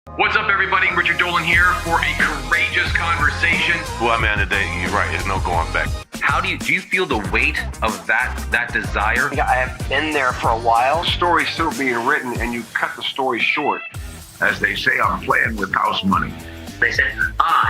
What's up, everybody? Richard Dolan here for a courageous conversation. Well, man, today you're right. There's no going back. How do you feel the weight of that desire? I have been there for a while. The story's still being written, and you cut the story short. As they say, I'm playing with house money. They said,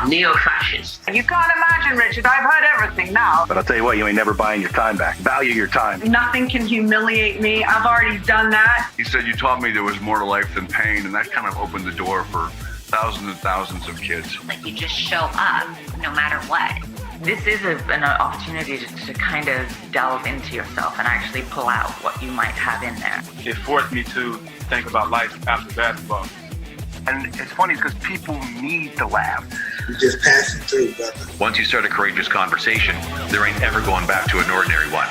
neo-fascist. You can't imagine, Richard. I've heard everything now. But I'll tell you what, you ain't never buying your time back. Value your time. Nothing can humiliate me. I've already done that. He said, you taught me there was more to life than pain, and that kind of opened the door for thousands and thousands of kids. Like, you just show up no matter what. This is an opportunity to kind of delve into yourself and actually pull out what you might have in there. It forced me to think about life after basketball. And it's funny because people need to laugh. You're just passing through, brother. Once you start a courageous conversation, there ain't ever going back to an ordinary one.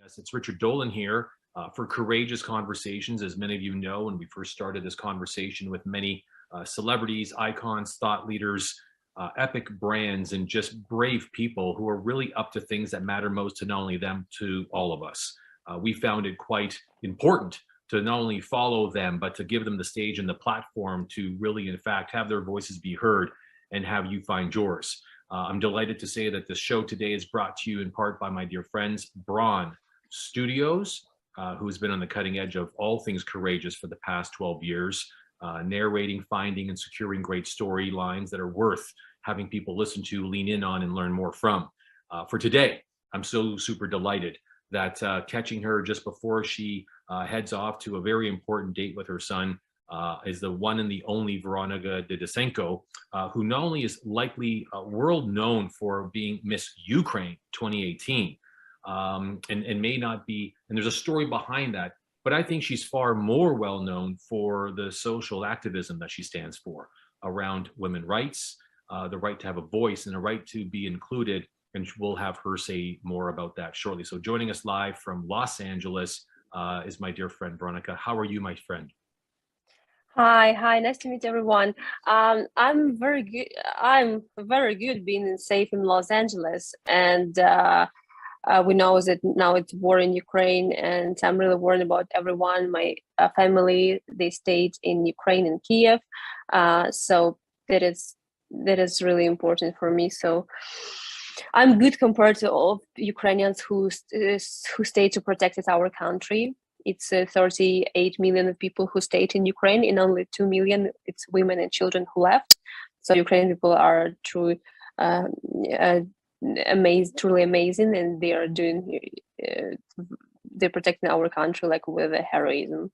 Yes, it's Richard Dolan here for Courageous Conversations. As many of you know, when we first started this conversation with many celebrities, icons, thought leaders, epic brands, and just brave people who are really up to things that matter most to not only them, to all of us. We found it quite important to not only follow them, but to give them the stage and the platform to really, in fact, have their voices be heard and have you find yours. I'm delighted to say that the show today is brought to you in part by my dear friends, Braun Studios, who's been on the cutting edge of all things courageous for the past 12 years, narrating, finding, and securing great storylines that are worth having people listen to, lean in on, and learn more from. For today, I'm so super delighted that catching her just before she heads off to a very important date with her son is the one and the only Veronika Didusenko, who not only is likely world known for being Miss Ukraine 2018, and may not be, and there's a story behind that, but I think she's far more well known for the social activism that she stands for around women's rights, the right to have a voice and a right to be included. And we'll have her say more about that shortly. So joining us live from Los Angeles is my dear friend, Veronika. How are you, my friend? Hi, nice to meet everyone. I'm very good. I'm very good being safe in Los Angeles. And we know that now it's war in Ukraine, and I'm really worried about everyone. My family, they stayed in Ukraine and Kiev. So that is really important for me. So I'm good compared to all Ukrainians who stay to protect our country. It's 38 million of people who stayed in Ukraine, and only 2 million it's women and children who left. So Ukrainian people are truly amazing, and they are they're protecting our country like with a heroism.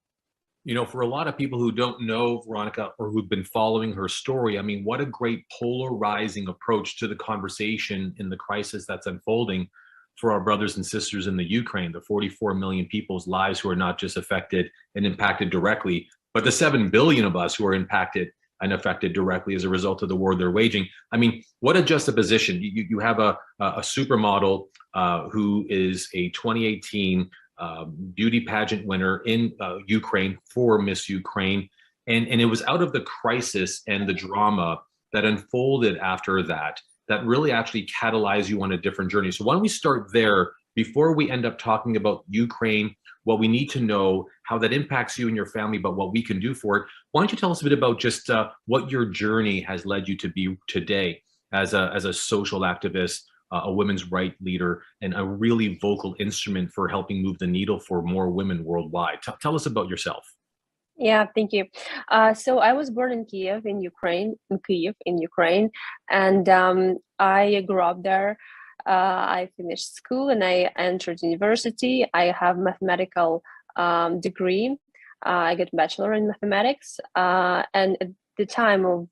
You know, for a lot of people who don't know Veronika or who've been following her story, I mean, what a great polarizing approach to the conversation in the crisis that's unfolding for our brothers and sisters in the Ukraine, the 44 million people's lives who are not just affected and impacted directly, but the 7 billion of us who are impacted and affected directly as a result of the war they're waging. I mean, what a juxtaposition. You have a supermodel who is a 2018 beauty pageant winner in Ukraine for Miss Ukraine. And it was out of the crisis and the drama that unfolded after that really actually catalyzed you on a different journey. So why don't we start there before we end up talking about Ukraine, what we need to know, how that impacts you and your family, but what we can do for it. Why don't you tell us a bit about just what your journey has led you to be today as a social activist, a women's rights leader, and a really vocal instrument for helping move the needle for more women worldwide. Tell us about yourself. Yeah, thank you. So I was born in Kiev, in Ukraine, and I grew up there. I finished school and I entered university. I have mathematical degree. I got bachelor in mathematics. And at the time of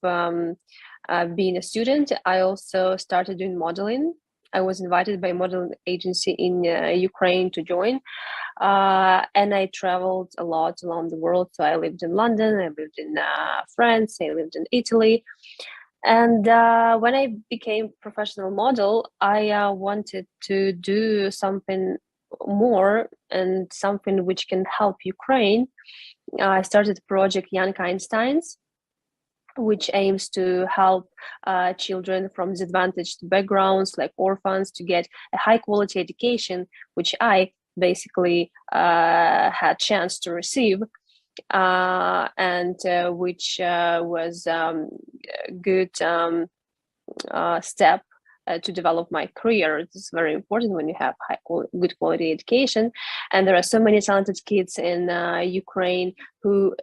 being a student, I also started doing modeling. I was invited by a modeling agency in Ukraine to join. And I traveled a lot around the world. So I lived in London, I lived in France, I lived in Italy. And when I became professional model, I wanted to do something more and something which can help Ukraine. I started a project Young Einsteins, which aims to help children from disadvantaged backgrounds like orphans to get a high quality education, which I basically had chance to receive. and which was a good step to develop my career. It's very important when you have good quality education, and there are so many talented kids in Ukraine who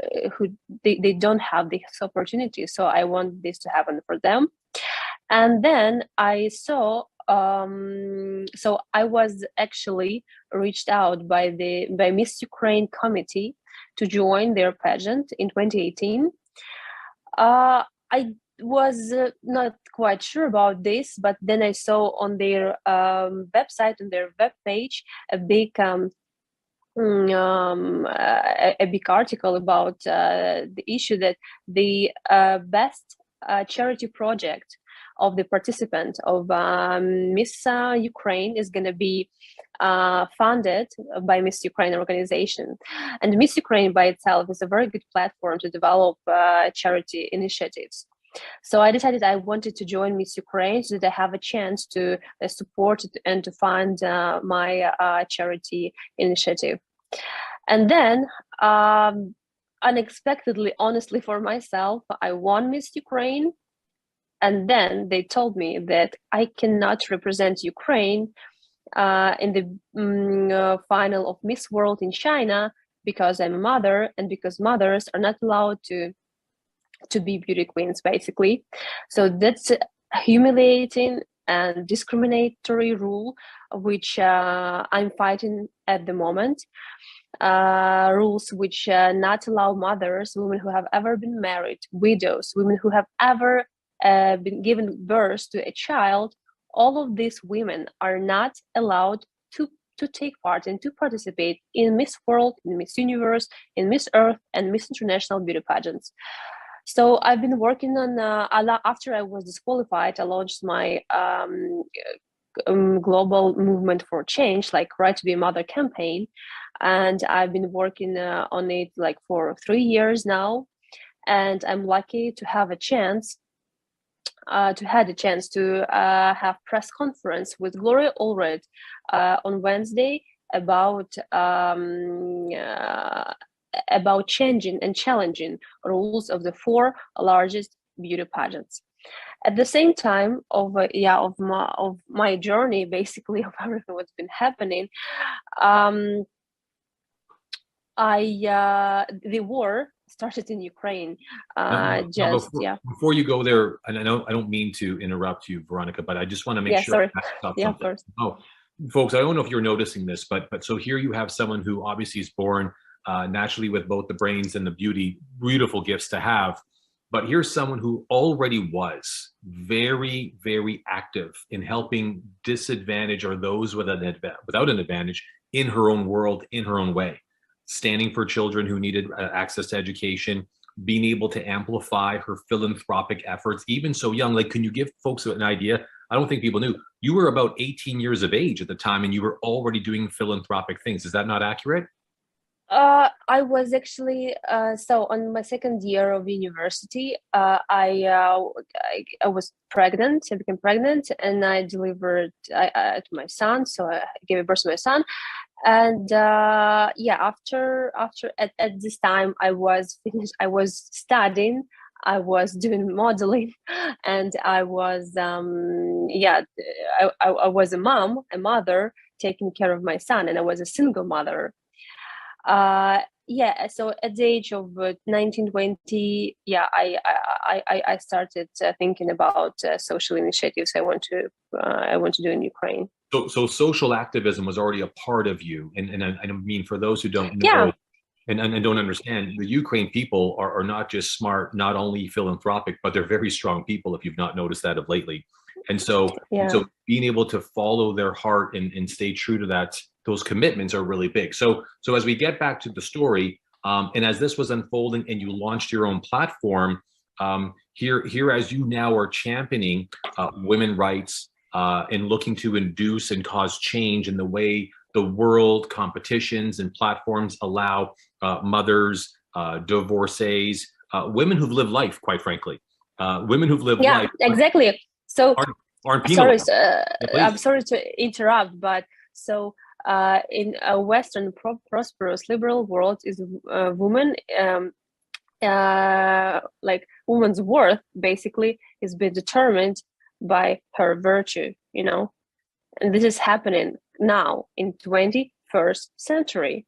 they don't have this opportunity. So I want this to happen for them. And then I saw. So I was actually reached out by Miss Ukraine committee to join their pageant in 2018. I was not quite sure about this, but then I saw on their website, on their webpage, a big article about the issue that the best charity project of the participant of Miss Ukraine is going to be funded by Miss Ukraine organization. And Miss Ukraine by itself is a very good platform to develop charity initiatives. So I decided I wanted to join Miss Ukraine so that I have a chance to support and to fund my charity initiative. And then unexpectedly, honestly for myself, I won Miss Ukraine. And then they told me that I cannot represent Ukraine in the final of Miss World in China because I'm a mother, and because mothers are not allowed to be beauty queens, basically. So that's a humiliating and discriminatory rule, which I'm fighting at the moment. Rules which not allow mothers, women who have ever been married, widows, women who have ever been given birth to a child. All of these women are not allowed to take part and to participate in Miss World, in Miss Universe, in Miss Earth, and Miss International beauty pageants. So I've been working on, after I was disqualified, I launched my global movement for change, like Right to be a Mother campaign. And I've been working on it like for 3 years now. And I'm lucky to have a chance to have press conference with Gloria Allred on Wednesday about changing and challenging rules of the 4 largest beauty pageants. At the same time of my journey, basically of everything what's been happening, the war started in Ukraine. Before you go there, and I don't mean to interrupt you, Veronika, but I just want to make sure. Sorry. Of course. Oh, folks, I don't know if you're noticing this, but so here you have someone who obviously is born naturally with both the brains and the beautiful gifts to have. But here's someone who already was very, very active in helping disadvantage or those without an advantage in her own world, in her own way. Standing for children who needed access to education, being able to amplify her philanthropic efforts, even so young. Like, can you give folks an idea? I don't think people knew. You were about 18 years of age at the time, and you were already doing philanthropic things. Is that not accurate? I was actually, so on my second year of university, I was pregnant. I became pregnant, and I delivered to my son. So I gave birth to my son. And after at this time I was finished. I was studying, I was doing modeling, and I was I was a mother taking care of my son, and I was a single mother. So at the age of 19, 20, I started thinking about social initiatives I want to do in Ukraine. So social activism was already a part of you, and I mean, for those who don't know and don't understand, the Ukraine people are not just smart, not only philanthropic, but they're very strong people. If you've not noticed that of lately, and so being able to follow their heart and stay true to those commitments are really big. So as we get back to the story, and as this was unfolding, and you launched your own platform, here as you now are championing women's rights. And looking to induce and cause change in the way the world competitions and platforms allow mothers, divorcees, women who've lived life, quite frankly, women who've lived life. Yeah, exactly. So aren't penalized. I'm sorry to interrupt, but so in a Western prosperous liberal world, is woman like woman's worth basically is being determined by her virtue, you know, and this is happening now in 21st century.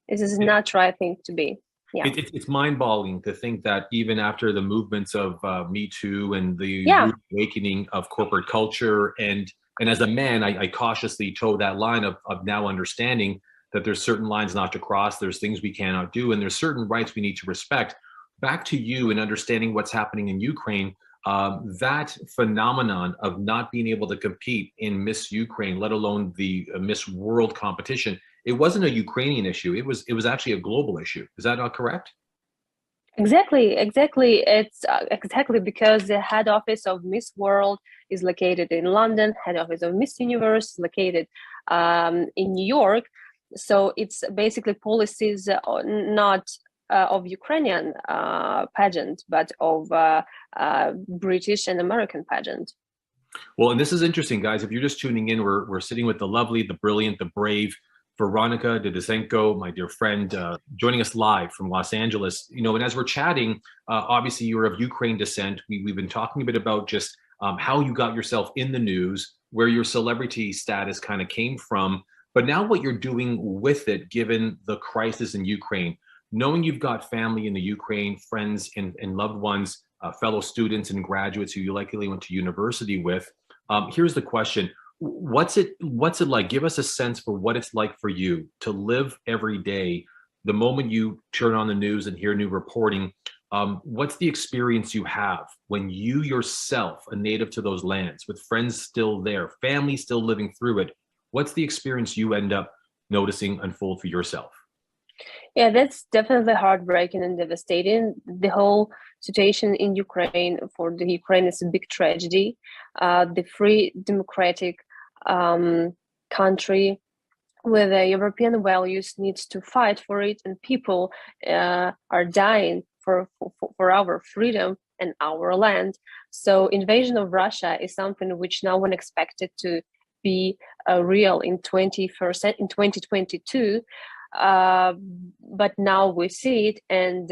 This is not right thing to be. Yeah. It's mind-boggling to think that even after the movements of Me Too and the awakening of corporate culture, and as a man, I cautiously toe that line of now understanding that there's certain lines not to cross, there's things we cannot do, and there's certain rights we need to respect. Back to you and understanding what's happening in Ukraine, that phenomenon of not being able to compete in Miss Ukraine, let alone the Miss World competition, it wasn't a Ukrainian issue. It was actually a global issue. Is that not correct? Exactly. It's exactly because the head office of Miss World is located in London, head office of Miss Universe is located in New York. So it's basically policies not of Ukrainian pageant, but of British and American pageant. Well, and this is interesting, guys. If you're just tuning in, we're sitting with the lovely, the brilliant, the brave Veronika Didusenko, my dear friend, joining us live from Los Angeles. You know, and as we're chatting, obviously you're of Ukraine descent. We've been talking a bit about just how you got yourself in the news, where your celebrity status kind of came from, but now what you're doing with it, given the crisis in Ukraine, knowing you've got family in the Ukraine, friends and loved ones, fellow students and graduates who you likely went to university with. Here's the question. What's it like? Give us a sense for what it's like for you to live every day. The moment you turn on the news and hear new reporting, what's the experience you have when you yourself, a native to those lands, with friends still there, family still living through it, what's the experience you end up noticing unfold for yourself? Yeah, that's definitely heartbreaking and devastating. The whole situation in Ukraine, for the Ukraine, is a big tragedy. The free democratic country with European values needs to fight for it, and people are dying for our freedom and our land. So invasion of Russia is something which no one expected to be real in 2022. But now we see it, and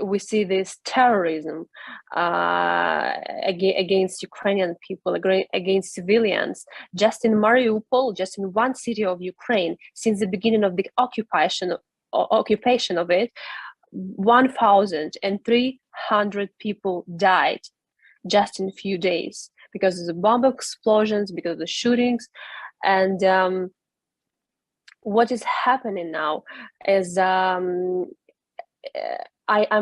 we see this terrorism against Ukrainian people, against civilians. Just in Mariupol, just in one city of Ukraine, since the beginning of the occupation of it, 1,300 people died just in a few days because of the bomb explosions, because of the shootings. And what is happening now is I'm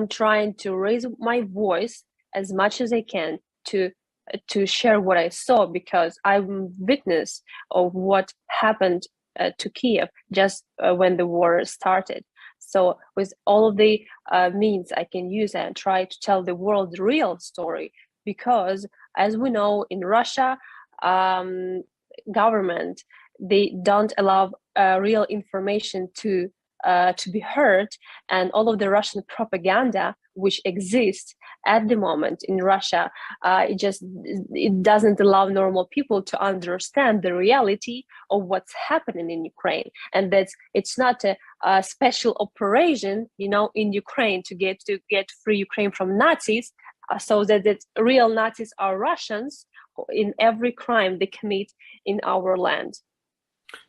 trying to raise my voice as much as I can to share what I saw, because I'm witness of what happened to Kiev just when the war started. So with all of the means I can use and try to tell the world the real story, because as we know, in Russia, government, they don't allow real information to be heard, and all of the Russian propaganda which exists at the moment in Russia, it doesn't allow normal people to understand the reality of what's happening in Ukraine, and it's not a special operation, in Ukraine to get free Ukraine from Nazis, so that real Nazis are Russians in every crime they commit in our land.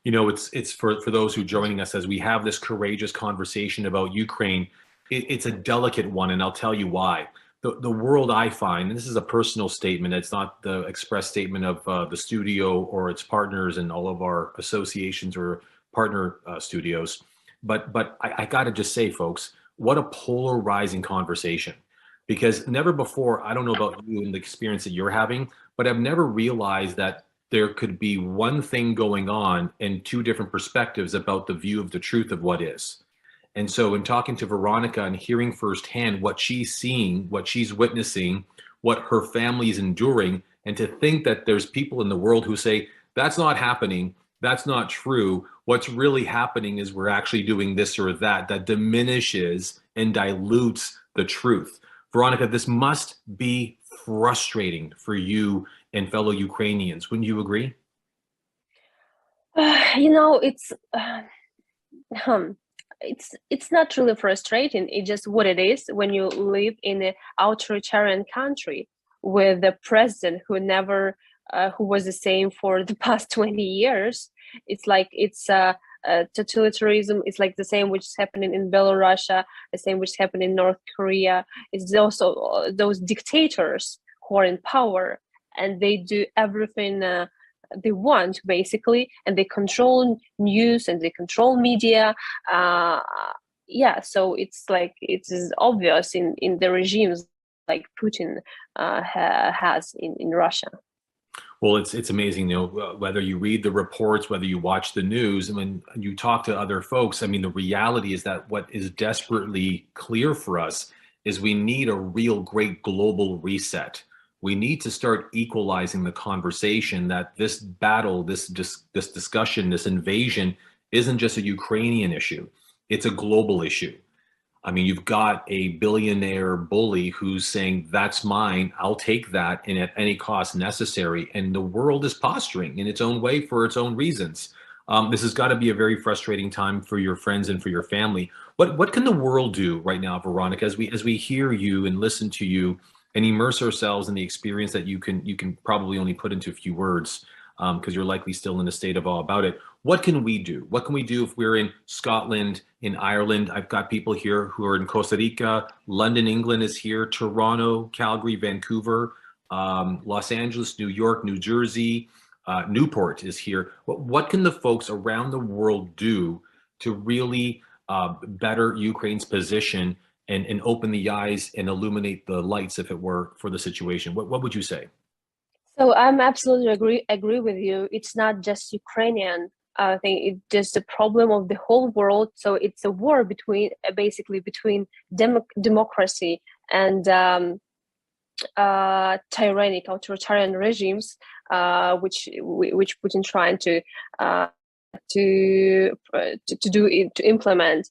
It's for those who are joining us as we have this courageous conversation about Ukraine. It's a delicate one, and I'll tell you why. The world, I find, and this is a personal statement, it's not the express statement of the studio or its partners and all of our associations or partner studios, but I got to just say, folks, what a polarizing conversation. Because never before, I don't know about you and the experience that you're having, but I've never realized that there could be one thing going on and two different perspectives about the view of the truth of what is. And so in talking to Veronika and hearing firsthand what she's seeing, what she's witnessing, what her family is enduring, and to think that there's people in the world who say, that's not happening, that's not true, what's really happening is we're actually doing this or that diminishes and dilutes the truth. Veronika, this must be frustrating for you and fellow Ukrainians. Wouldn't you agree? It's not really frustrating. It's just what it is when you live in an authoritarian country with a president who was the same for the past 20 years. It's like totalitarianism. It's like the same which is happening in Belarus, the same which is happening in North Korea. It's also those dictators who are in power, and they do everything they want, basically, and they control news and they control media. So it's like it is obvious in the regimes like Putin has in Russia. Well, it's amazing, whether you read the reports, whether you watch the news, and when you talk to other folks, I mean, the reality is that what is desperately clear for us is we need a real great global reset. We need to start equalizing the conversation that this battle, this discussion, this invasion isn't just a Ukrainian issue. It's a global issue. I mean, you've got a billionaire bully who's saying, that's mine, I'll take that, and at any cost necessary. And the world is posturing in its own way for its own reasons. This has got to be a very frustrating time for your friends and for your family. What can the world do right now, Veronika, as we hear you and listen to you and immerse ourselves in the experience that you can probably only put into a few words, because you're likely still in a state of awe about it. What can we do? What can we do if we're in Scotland, in Ireland? I've got people here who are in Costa Rica, London, England is here, Toronto, Calgary, Vancouver, Los Angeles, New York, New Jersey, Newport is here. What can the folks around the world do to really better Ukraine's position and open the eyes and illuminate the lights, if it were, for the situation? What would you say? So I'm absolutely agree with you. It's not just Ukrainian. I think it's just a problem of the whole world. So it's a war between democracy and tyrannic authoritarian regimes, which Putin trying to implement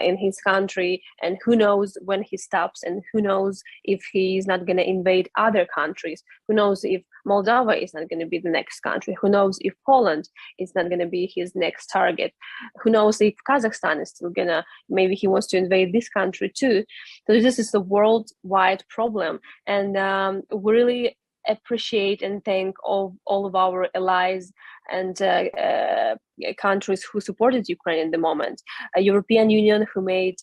in his country. And who knows when he stops, and who knows if he's not going to invade other countries. Who knows if Moldova is not going to be the next country. Who knows if Poland is not going to be his next target. Who knows if Kazakhstan is still gonna, maybe he wants to invade this country too. So this is a worldwide problem, and we really appreciate and thank all of our allies and countries who supported Ukraine in the moment. European Union, who made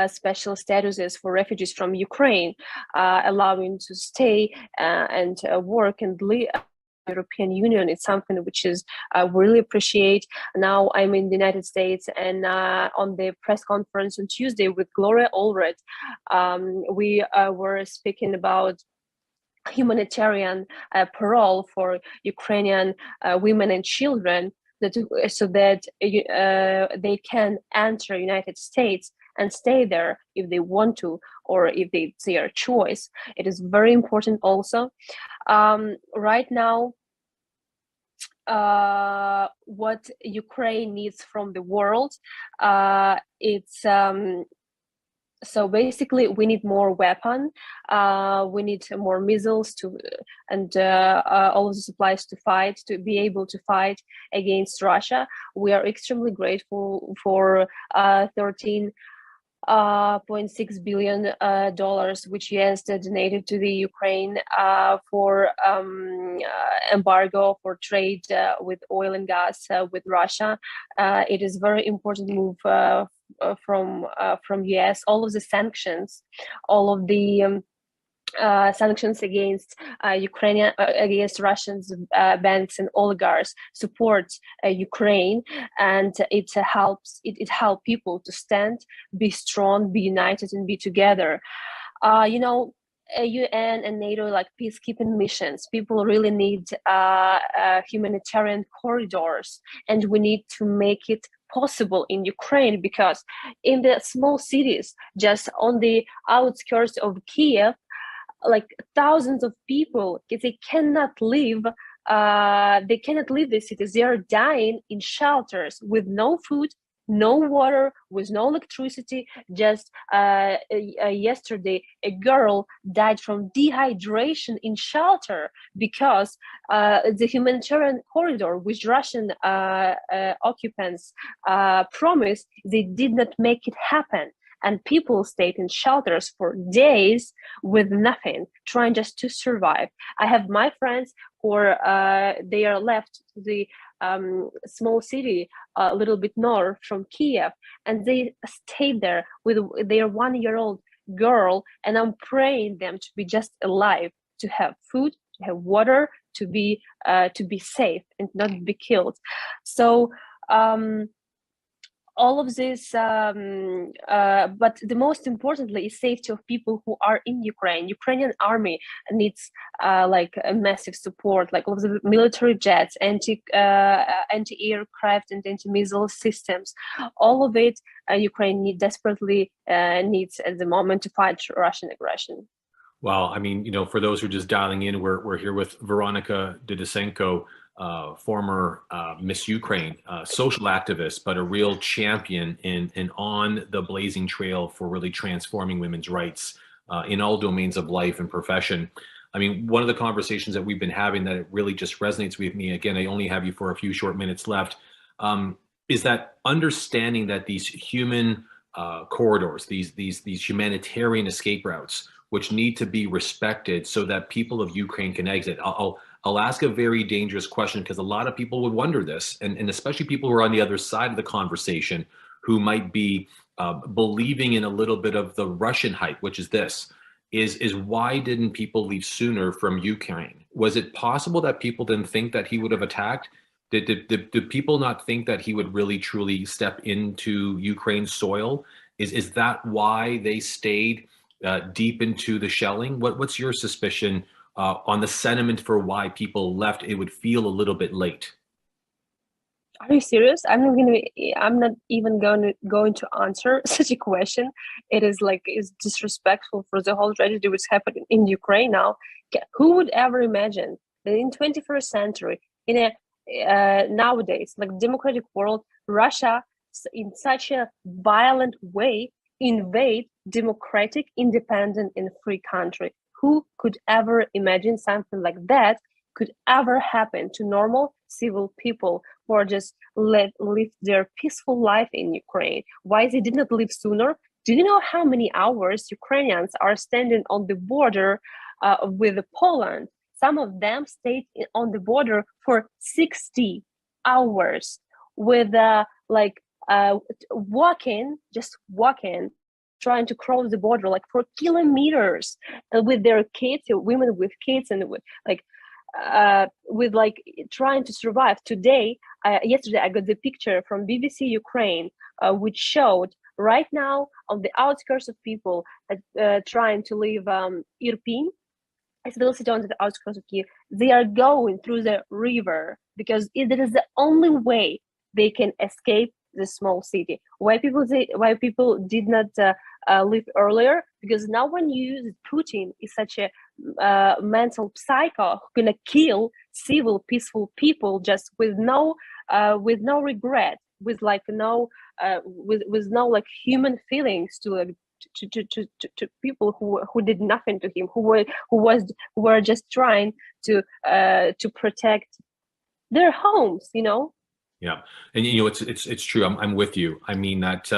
special statuses for refugees from Ukraine, allowing to stay and work and live. European Union, it's something which is really appreciate. Now I'm in the United States, and on the press conference on Tuesday with Gloria Allred, we were speaking about humanitarian parole for Ukrainian women and children, so that they can enter United States and stay there if they want to, or if it's their choice. It is very important also. Right now, what Ukraine needs from the world, it's so basically we need more weapon, we need more missiles and all of the supplies to be able to fight against Russia. We are extremely grateful for $13.6 billion which US donated to the Ukraine for embargo for trade with oil and gas with Russia. It is very important move from US. All of the sanctions, all of the sanctions against Ukrainian, against Russians, banks and oligarchs support Ukraine, and it helps people to stand, be strong, be united, and be together. UN and NATO, like peacekeeping missions, people really need humanitarian corridors, and we need to make it possible in Ukraine, because in the small cities just on the outskirts of Kiev, like thousands of people, they cannot leave the cities. They are dying in shelters with no food no water, with no electricity. Just yesterday, a girl died from dehydration in shelter because the humanitarian corridor, which Russian occupants promised, they did not make it happen. And people stayed in shelters for days with nothing, trying just to survive. I have my friends who are they are left to the small city a little bit north from Kiev, and they stayed there with their 1-year-old girl. And I'm praying them to be just alive, to have food, to have water, to be safe and not be killed. So. All of this, but the most importantly is safety of people who are in Ukraine. Ukrainian army needs like a massive support, like all of the military jets, anti-aircraft and anti-missile systems. All of it, Ukraine desperately needs at the moment to fight Russian aggression. Well, I mean, for those who are just dialing in, we're here with Veronika Didusenko, former Miss Ukraine, social activist, but a real champion and on the blazing trail for really transforming women's rights in all domains of life and profession. I mean, one of the conversations that we've been having that it really just resonates with me, again, I only have you for a few short minutes left, is that understanding that these human corridors, these humanitarian escape routes, which need to be respected so that people of Ukraine can exit. I'll ask a very dangerous question because a lot of people would wonder this, and especially people who are on the other side of the conversation who might be believing in a little bit of the Russian hype, which is this, is why didn't people leave sooner from Ukraine? Was it possible that people didn't think that he would have attacked? Did people not think that he would really truly step into Ukraine's soil? Is that why they stayed deep into the shelling? What's your suspicion on the sentiment for why people left? It would feel a little bit late. Are you serious? I'm not even going to answer such a question. It is it's disrespectful for the whole tragedy which happened in Ukraine now. Who would ever imagine that in 21st century, in a nowadays democratic world, Russia in such a violent way invade democratic, independent, and free country? Who could ever imagine something like that could ever happen to normal civil people who are just live their peaceful life in Ukraine? Why they did not leave sooner? Do you know how many hours Ukrainians are standing on the border with Poland? Some of them stayed on the border for 60 hours with walking, trying to cross the border for kilometers with their kids, women with kids, and with trying to survive. Yesterday I got the picture from BBC Ukraine, which showed right now on the outskirts of people trying to leave Irpin, it's a little city on the outskirts of Kiev. They are going through the river because it is the only way they can escape the small city. Why people did not leave earlier? Because now when you use Putin is such a mental psycho who gonna kill civil, peaceful people just with no regret, with no human feelings to people who did nothing to him, who were just trying to protect their homes, Yeah, and it's true. I'm with you. I mean that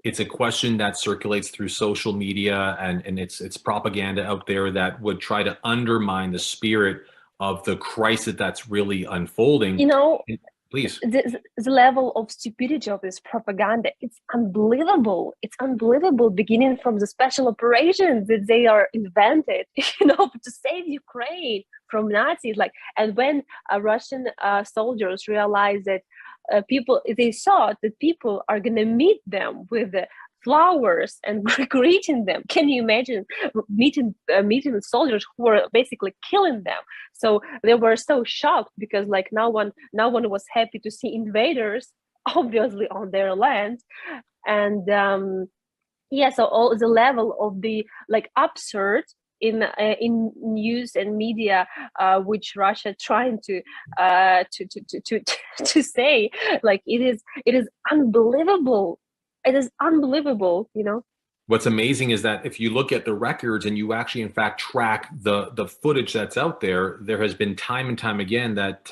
it's a question that circulates through social media, and it's propaganda out there that would try to undermine the spirit of the crisis that's really unfolding. Please. The level of stupidity of this propaganda, it's unbelievable. It's unbelievable, beginning from the special operations that they are invented, to save Ukraine from Nazis. And when Russian soldiers realized that they thought that people are going to meet them with flowers and greeting them. Can you imagine meeting soldiers who were basically killing them? So they were so shocked because no one was happy to see invaders, obviously on their land, and so all the level of the absurd in news and media, which Russia trying to to say. Like it is unbelievable. It is unbelievable, you know. What's amazing is that if you look at the records and you actually, in fact, track the footage that's out there, there has been time and time again that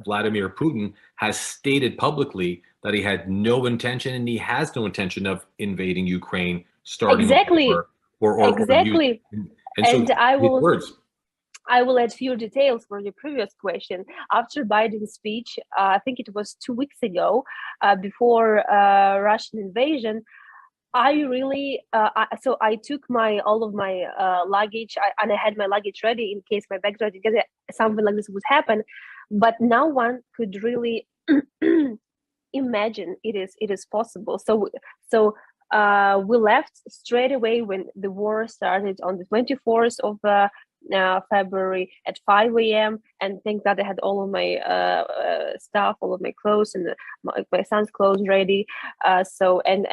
Vladimir Putin has stated publicly that he had no intention, and he has no intention of invading Ukraine, starting exactly, or exactly. And so I will. Words. I will add few details for your previous question. After Biden's speech, I think it was 2 weeks ago, before Russian invasion, I really so I took all of my luggage, and I had my luggage ready in case my bags ready, because something like this would happen. But no one could really imagine it is possible. So we left straight away when the war started on the 24th of February at 5 a.m. and thank God I had all of my stuff, all of my clothes and my son's clothes ready. So and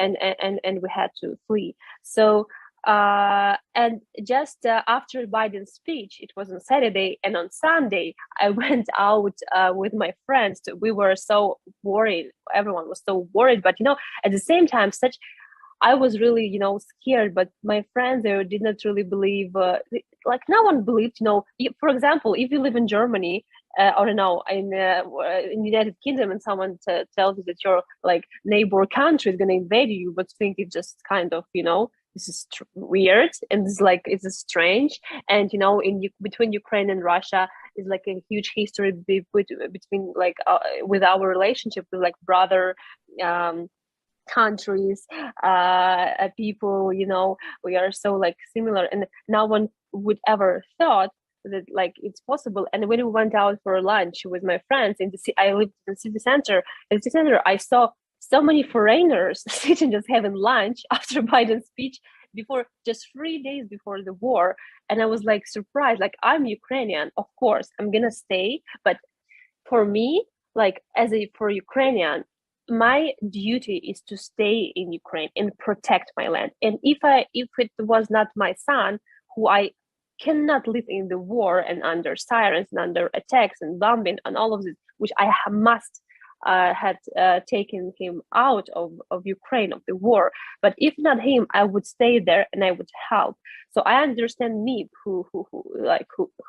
we had to flee. So and just after Biden's speech, it was on Saturday, and on Sunday I went out with my friends. We were so worried. Everyone was so worried, but you know, at the same time, I was really, you know, scared, but my friends there did not really believe, like no one believed, you know, for example, if you live in Germany, I don't know, in United Kingdom, and someone tells you that your like neighbor country is going to invade you, but think it's just kind of, you know, this is weird, and it's strange. And, you know, between Ukraine and Russia is like a huge history between like with our relationship with like brother countries, people, you know, we are so like similar, and no one would ever thought that like it's possible. And when we went out for lunch with my friends I lived in the city center. In the city center, I saw so many foreigners sitting just having lunch after Biden's speech, before just 3 days before the war. And I was like surprised, like I'm Ukrainian, of course I'm gonna stay, but for me, like for Ukrainian, my duty is to stay in Ukraine and protect my land. And if it was not my son, who I cannot live in the war and under sirens and under attacks and bombing and all of this, which I must had taken him out of Ukraine, of the war. But if not him, I would stay there and I would help. So I understand me who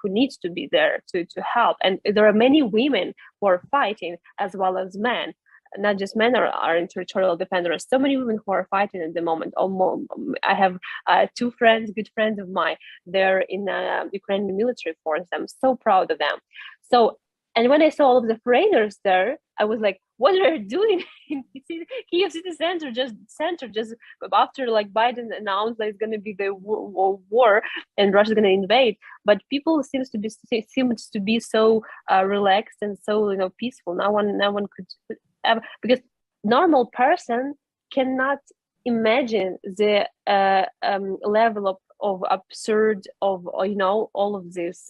needs to be there to help. And there are many women who are fighting as well as men. Not just men are in territorial defenders. So many women who are fighting at the moment. I have two good friends of mine. They're in the Ukrainian military force. I'm so proud of them. So, and when I saw all of the foreigners there, I was like, what are you doing in Kyiv city center? Just after like Biden announced that it's going to be the war and Russia's going to invade. But people seems to be so relaxed and so, you know, peaceful. No one could. Because normal person cannot imagine the level of absurd of, you know, all of these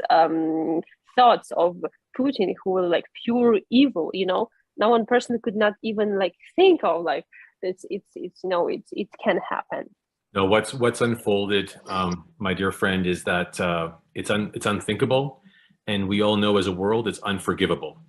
thoughts of Putin, who were like pure evil. You know, no one person could not even like think of like it's you know, it can happen. No, what's unfolded, my dear friend, is that it's unthinkable, and we all know as a world it's unforgivable.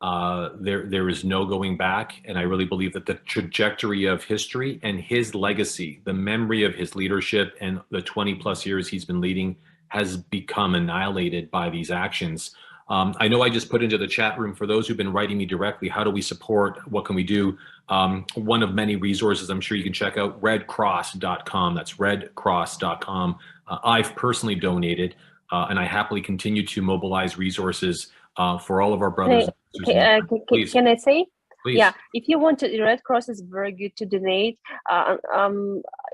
There is no going back, and I really believe that the trajectory of history and his legacy, the memory of his leadership and the 20 plus years he's been leading, has become annihilated by these actions. I know I just put into the chat room, for those who've been writing me directly, how do we support? What can we do? One of many resources I'm sure you can check out, redcross.com. That's redcross.com. I've personally donated, and I happily continue to mobilize resources for all of our brothers. Can I say? Please. Yeah, if you want to, the Red Cross is very good to donate.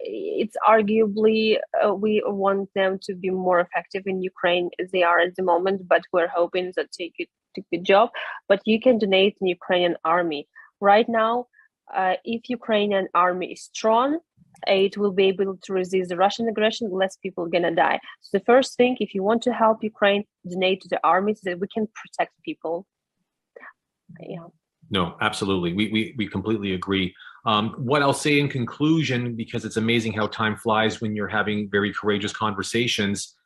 It's arguably we want them to be more effective in Ukraine as they are at the moment, but we're hoping that they could do a good job. But you can donate in Ukrainian army. Right now, if Ukrainian army is strong, it will be able to resist the Russian aggression. Less people are gonna die. So the first thing, if you want to help Ukraine, donate to the army so that we can protect people. Yeah. No, absolutely. We completely agree. What I'll say in conclusion, because it's amazing how time flies when you're having very courageous conversations,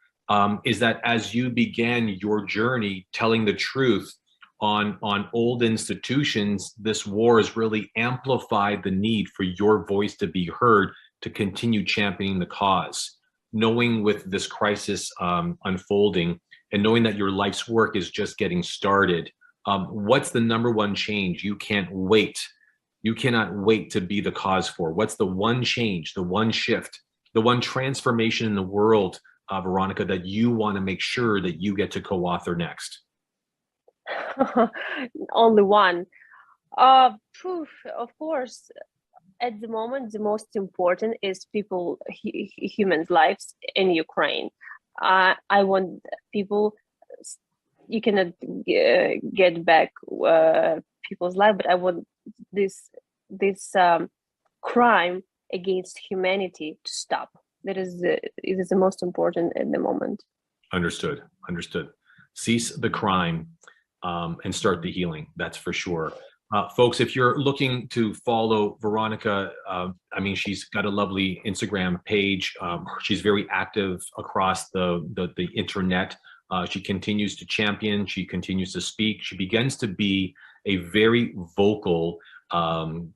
is that as you began your journey telling the truth on old institutions, this war has really amplified the need for your voice to be heard to continue championing the cause. Knowing with this crisis unfolding and knowing that your life's work is just getting started, what's the number one change you can't wait? You cannot wait to be the cause for? What's the one change, the one shift, the one transformation in the world, Veronika, that you want to make sure that you get to co-author next? Only one. Of course, at the moment, the most important is people, humans' lives in Ukraine. I want people. You cannot get back people's life, but I want this crime against humanity to stop. That is it is the most important at the moment. Understood. Cease the crime and start the healing. That's for sure. Folks, if you're looking to follow Veronika, I mean, she's got a lovely Instagram page. She's very active across the internet. She continues to champion. She continues to speak. She begins to be a very vocal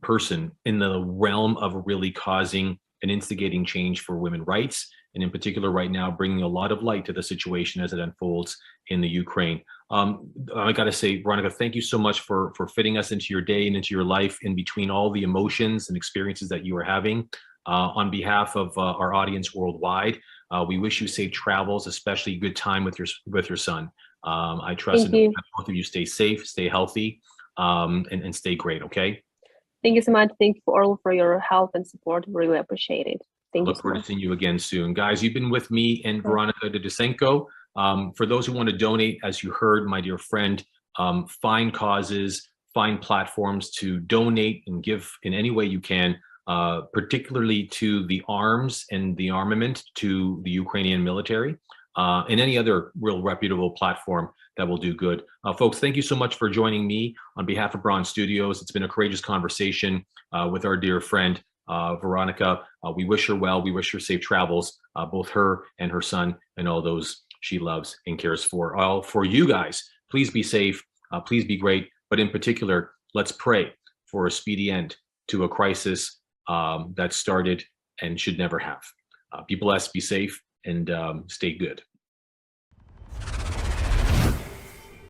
person in the realm of really causing and instigating change for women's rights, and in particular right now bringing a lot of light to the situation as it unfolds in the Ukraine. I gotta say, Veronika, thank you so much for fitting us into your day and into your life in between all the emotions and experiences that you are having. On behalf of our audience worldwide, we wish you safe travels, especially good time with your son. I trust that both of you stay safe, stay healthy, and stay great, okay? Thank you so much. Thank you all for your help and support. Really appreciate it. Thank you so much. Look forward to seeing you again soon. Guys, you've been with me and Veronika Didusenko. For those who want to donate, as you heard, my dear friend, find causes, find platforms to donate and give in any way you can, particularly to the arms and the armament to the Ukrainian military, and any other real reputable platform that will do good. Folks, thank you so much for joining me on behalf of Bronze Studios. It's been a courageous conversation with our dear friend, Veronika. We wish her well. We wish her safe travels, both her and her son and all those she loves and cares for. All for you guys, please be safe, please be great, but in particular, let's pray for a speedy end to a crisis that started and should never have. Be blessed, be safe, and stay good.